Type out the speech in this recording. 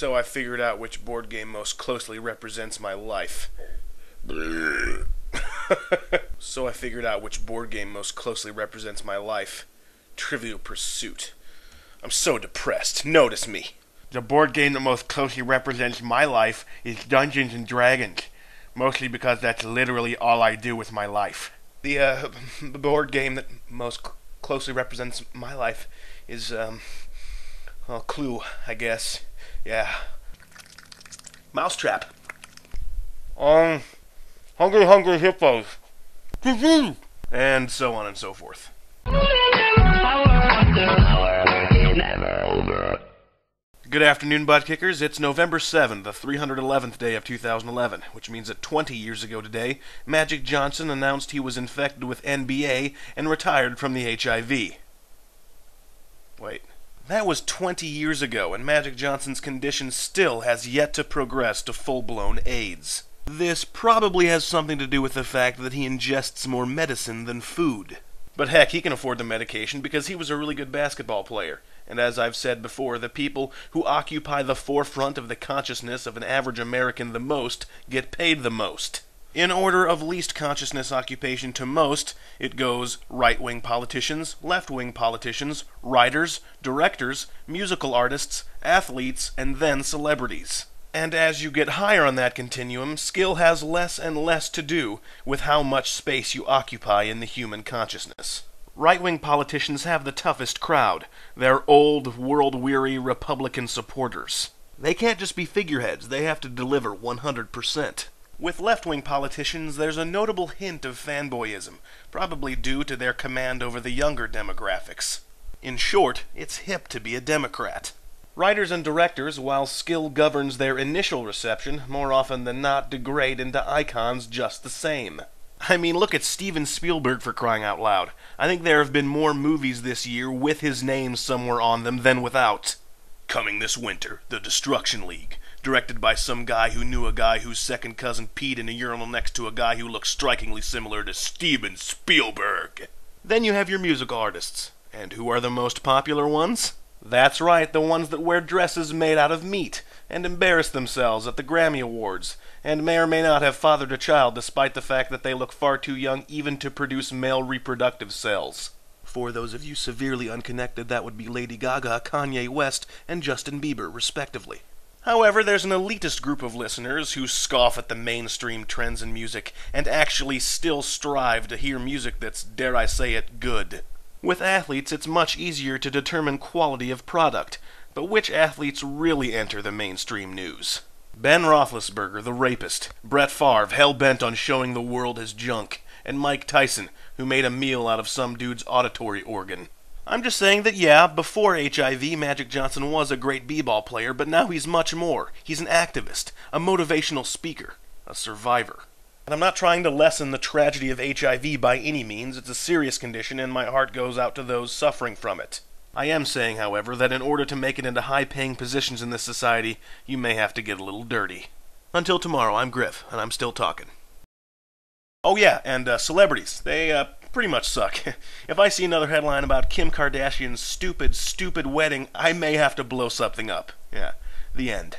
So I figured out which board game most closely represents my life. So I figured out which board game most closely represents my life. Trivial Pursuit. I'm so depressed. Notice me. The board game that most closely represents my life is Dungeons and Dragons, mostly because that's literally all I do with my life. The board game that most closely represents my life is, Clue, I guess. Yeah. Mousetrap. Hungry Hungry Hippos. And so on and so forth. Good afternoon, butt kickers. It's November 7th, the 311th day of 2011, which means that 20 years ago today, Magic Johnson announced he was infected with NBA and retired from the HIV. Wait, that was 20 years ago, and Magic Johnson's condition still has yet to progress to full-blown AIDS. This probably has something to do with the fact that he ingests more medicine than food. But heck, he can afford the medication because he was a really good basketball player. And as I've said before, the people who occupy the forefront of the consciousness of an average American the most get paid the most. In order of least consciousness occupation to most, it goes right-wing politicians, left-wing politicians, writers, directors, musical artists, athletes, and then celebrities. And as you get higher on that continuum, skill has less and less to do with how much space you occupy in the human consciousness. Right-wing politicians have the toughest crowd. They're old, world-weary Republican supporters. They can't just be figureheads, they have to deliver 100%. With left-wing politicians, there's a notable hint of fanboyism, probably due to their command over the younger demographics. In short, it's hip to be a Democrat. Writers and directors, while skill governs their initial reception, more often than not degrade into icons just the same. I mean, look at Steven Spielberg, for crying out loud. I think there have been more movies this year with his name somewhere on them than without. Coming this winter, The Destruction League, directed by some guy who knew a guy whose second cousin peed in a urinal next to a guy who looked strikingly similar to Steven Spielberg. Then you have your musical artists. And who are the most popular ones? That's right, the ones that wear dresses made out of meat, and embarrass themselves at the Grammy Awards, and may or may not have fathered a child despite the fact that they look far too young even to produce male reproductive cells. For those of you severely unconnected, that would be Lady Gaga, Kanye West, and Justin Bieber, respectively. However, there's an elitist group of listeners who scoff at the mainstream trends in music, and actually still strive to hear music that's, dare I say it, good. With athletes, it's much easier to determine quality of product, but which athletes really enter the mainstream news? Ben Roethlisberger, the rapist, Brett Favre, hell-bent on showing the world his junk, and Mike Tyson, who made a meal out of some dude's auditory organ. I'm just saying that yeah, before HIV, Magic Johnson was a great b-ball player, but now he's much more. He's an activist, a motivational speaker, a survivor. And I'm not trying to lessen the tragedy of HIV by any means. It's a serious condition, and my heart goes out to those suffering from it. I am saying, however, that in order to make it into high-paying positions in this society, you may have to get a little dirty. Until tomorrow, I'm Griff, and I'm still talking. Oh yeah, and celebrities. They, pretty much suck. If I see another headline about Kim Kardashian's stupid wedding, I may have to blow something up. Yeah, the end.